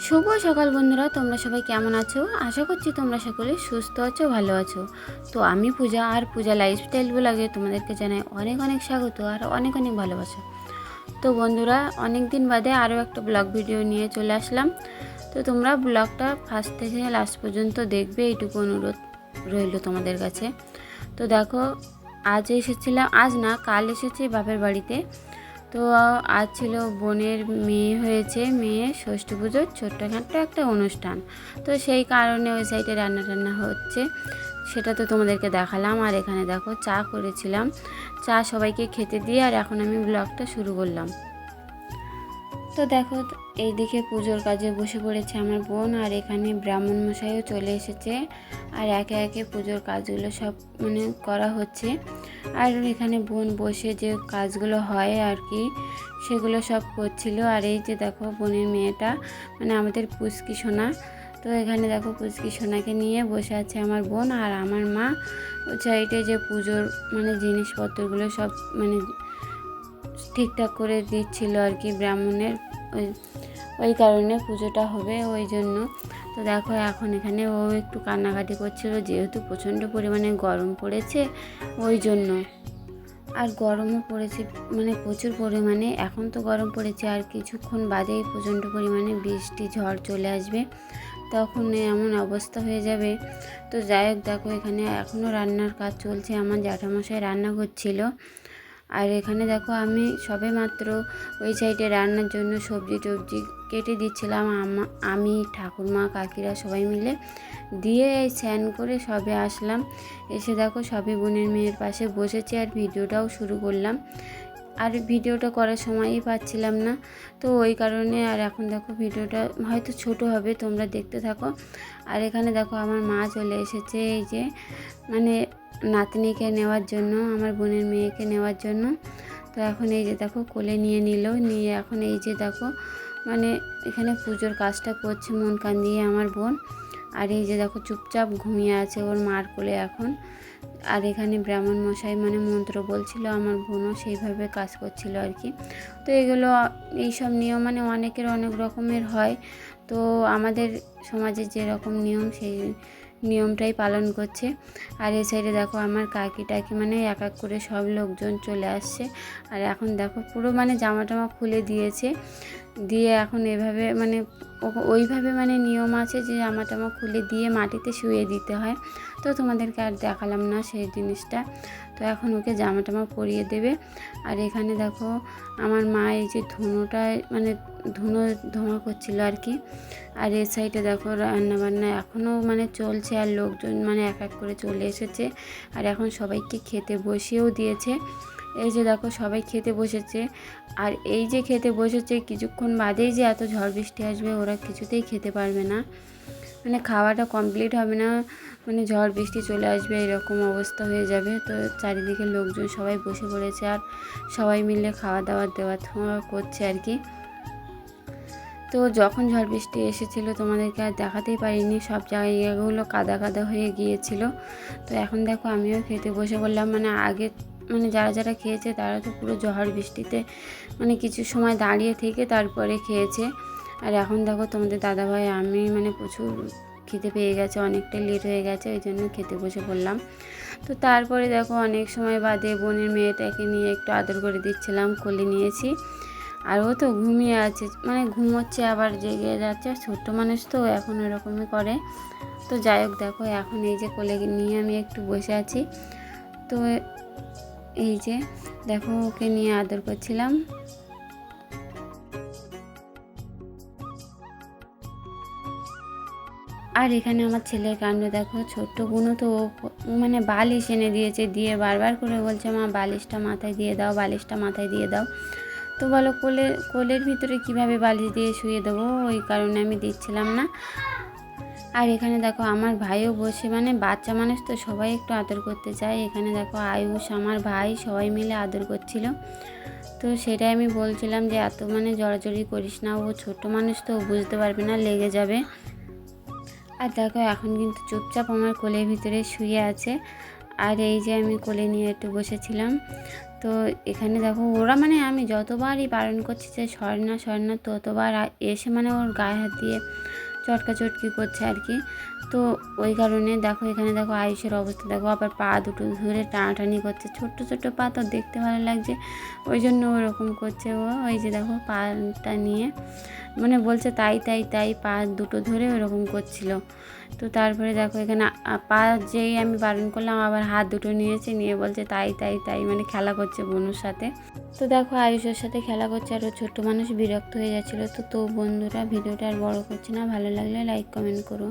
শুভ সকাল বন্ধুরা, তোমরা সবাই কেমন আছো? আশা করছি তোমরা সকলে সুস্থ আছো, ভালো আছো। তো আমি পূজা, আর পূজা লাইফস্টাইল ব্লগে তোমাদেরকে জানাই অনেক অনেক স্বাগত আর অনেক অনেক ভালোবাসা। তো বন্ধুরা, অনেক দিন বাদে আরও একটা ব্লগ ভিডিও নিয়ে চলে আসলাম। তো তোমরা ব্লগটা ফার্স্ট থেকে লাস্ট পর্যন্ত দেখবে, এইটুকু অনুরোধ রইল তোমাদের কাছে। তো দেখো, আজ এসেছিলাম, আজ না কাল এসেছি বাপের বাড়িতে। তো আজ ছিল বোনের মেয়ে হয়েছে, মেয়ে ষষ্ঠী পুজোর ছোট্টখাটো একটা অনুষ্ঠান। তো সেই কারণে ওই সাইডে রান্না টান্না হচ্ছে, সেটা তো তোমাদেরকে দেখালাম। আর এখানে দেখো চা করেছিলাম, চা সবাইকে খেতে দিয়ে আর এখন আমি ব্লগটা শুরু করলাম। তো দেখো, এইদিকে পুজোর কাজে বসে পড়েছে আমার বোন, আর এখানে ব্রাহ্মণ মশাইও চলে এসেছে। আর একে একে পুজোর কাজগুলো সব করা হচ্ছে। আর এখানে বোন বসে যে কাজগুলো হয় আর কি, সেগুলো সব করছিল। আর এই যে দেখো বোনের মেয়েটা, আমাদের পুচকি সোনা। তো এখানে দেখো পুচকি সোনাকে নিয়ে বসে আছে আমার বোন আর আমার মা। ওই সাইডে যে পুজোর জিনিসপত্রগুলো সব ঠিকঠাক করে দিচ্ছিল আর কি, ব্রাহ্মণের ওই ওই কারণে পুজোটা হবে ওই জন্য। তো দেখো এখন এখানে ও একটু কান্নাকাটি করছিল, যেহেতু প্রচণ্ড পরিমাণে গরম পড়েছে ওই জন্য। আর গরমও পড়েছে প্রচুর পরিমাণে। এখন তো গরম পড়েছে, আর কিছুক্ষণ বাদেই প্রচণ্ড পরিমাণে বৃষ্টি ঝড় চলে আসবে, তখন এমন অবস্থা হয়ে যাবে। তো যাই হোক, দেখো এখানে এখনও রান্নার কাজ চলছে, আমার জ্যাঠামশাই রান্না করছিল। আর এখানে দেখো আমি সবে মাত্র ওই সাইডে রান্নার জন্য সবজি টবজি কেটে দিচ্ছিলাম, আমি ঠাকুরমা কাকিরা সবাই মিলে দিয়ে এই স্নান করে সবে আসলাম। এসে দেখো সবই বোনের মেয়ের পাশে বসেছি আর ভিডিওটাও শুরু করলাম। আর ভিডিওটা করার সময়ই পাচ্ছিলাম না, তো ওই কারণে। আর এখন দেখো ভিডিওটা হয়তো ছোট হবে, তোমরা দেখতে থাকো। আর এখানে দেখো আমার মা চলে এসেছে, এই যে নাতনিকে নেওয়ার জন্য, আমার বোনের মেয়েকে নেওয়ার জন্য। তো এখন এই যে দেখো কোলে নিয়ে নিয়ে এখন এই যে দেখো এখানে পুজোর কাজটা করছে মন কান দিয়ে আমার বোন। আর এই যে দেখো চুপচাপ ঘুমিয়ে আছে ওর মার কোলে এখন। আর এখানে ব্রাহ্মণ মশাই মন্ত্র বলছিল, আমার বোনও সেইভাবে কাজ করছিল আর কি। তো এগুলো এইসব নিয়ম অনেকের অনেক রকমের হয়। তো আমাদের সমাজের যেরকম নিয়ম, সেই নিয়মটাই পালন করছে। আর এই সাইডে দেখো আমার কাকি টাকি এক এক করে সব লোকজন চলে আসছে। আর এখন দেখো পুরো জামা টামা খুলে দিয়েছে, দিয়ে এখন এভাবে ওইভাবে নিয়ম আছে যে জামা টামা খুলে দিয়ে মাটিতে শুয়ে দিতে হয়। তো তোমাদেরকে আর দেখালাম না সেই জিনিসটা। তো এখন ওকে জামা টামা পরিয়ে দেবে। আর এখানে দেখো আমার মা এই যে ধুনোটা ধুনো ধোঁয়া করছিল আর কি। আর এই সাইডে দেখো রান্নাবান্না এখনও চলছে, আর লোকজন এক এক করে চলে এসেছে। আর এখন সবাইকে খেতে বসিয়েও দিয়েছে। এই যে দেখো সবাই খেতে বসেছে। আর এই যে খেতে বসেছে, কিছুক্ষণ বাদেই যে এত ঝড় বৃষ্টি আসবে, ওরা কিছুতেই খেতে পারবে না, খাওয়াটা কমপ্লিট হবে না, ঝড় বৃষ্টি চলে আসবে, এরকম অবস্থা হয়ে যাবে। তো চারিদিকে লোকজন সবাই বসে পড়েছে, আর সবাই মিলে খাওয়া দাওয়া দেওয়া করছে আর কি। তো যখন ঝড় বৃষ্টি এসেছিলো তোমাদেরকে আর দেখাতেই পারিনি, সব জায়গাগুলো কাদা কাদা হয়ে গিয়েছিল। তো এখন দেখো আমিও খেতে বসে বললাম, আগে যারা যারা খেয়েছে তারা তো পুরো ঝড় বৃষ্টিতে কিছু সময় দাঁড়িয়ে থেকে তারপরে খেয়েছে। আর এখন দেখো তোমাদের দাদাভাই আমি প্রচুর খেতে পেয়ে গেছে, অনেকটাই লেট হয়ে গেছে, ওই জন্য খেতে বসে পড়লাম। তো তারপরে দেখো অনেক সময় বাদে বোনের মেয়েটাকে নিয়ে একটু আদর করে দিচ্ছিলাম, কোলে নিয়েছি। আর ও তো ঘুমিয়ে আছে, ঘুমোচ্ছে আবার জেগে যাচ্ছে, ছোট্ট মানুষ তো এখন ওরকমই করে। তো যাই হোক, দেখো এখন এই যে কোলে নিয়ে আমি একটু বসে আছি। তো এই যে দেখো ওকে নিয়ে আদর করছিলাম। আর এখানে আমার ছেলের কাণ্ড দেখো, ছোট্ট বোনও তো বালিশ এনে দিয়েছে, দিয়ে বারবার করে বলছে মা বালিশটা মাথায় দিয়ে দাও, বালিশটা মাথায় দিয়ে দাও। তো বলো কোলের ভিতরে কিভাবে বালিশ দিয়ে শুয়ে দেবো, ওই কারণে আমি দিচ্ছিলাম না। আর এখানে দেখো আমার ভাইও বসে, বাচ্চা মানুষ তো সবাই একটু আদর করতে চায়। এখানে দেখো আয়ুষ আমার ভাই সবাই মিলে আদর করছিল। তো সেটাই আমি বলছিলাম যে এত জড়াজড়ি করিস না, ও ছোট মানুষ তো বুঝতে পারবে না, লেগে যাবে। আর দেখো এখন কিন্তু চুপচাপ আমার কোলের ভিতরে শুয়ে আছে। আর এই যে আমি কোলে নিয়ে একটু বসেছিলাম। তো এখানে দেখো ওরা মানে আমি যতবারই বারণ করছি যে সর না ততবার এসে মানে ওর গায়ে হাত দিয়ে চটকাচটকি করছে আর কি। তো ওই কারণে দেখো এখানে দেখো আয়ুষের অবস্থা দেখো, আবার পা দুটো ধরে টানাটানি করছে, ছোট্ট ছোট্ট পা তো দেখতে ভালো লাগছে ওই জন্য ওরকম করছে ও। ওই যে দেখো পাটা নিয়ে মানে বলছে তাই তাই তাই, পা দুটো ধরে ওরকম করছিল। তো তারপরে দেখো এখানে পা যেই আমি বারণ করলাম আবার হাত দুটো নিয়েছে, নিয়ে বলছে তাই তাই তাই, মানে খেলা করছে বনুর সাথে। তো দেখো আয়ুষের সাথে খেলা করছে আর ও ছোট্ট মানুষ বিরক্ত হয়ে যাচ্ছিলো। তো বন্ধুরা ভিডিওটা আর বড় করছে না, ভালো লাগলে লাইক কমেন্ট করো।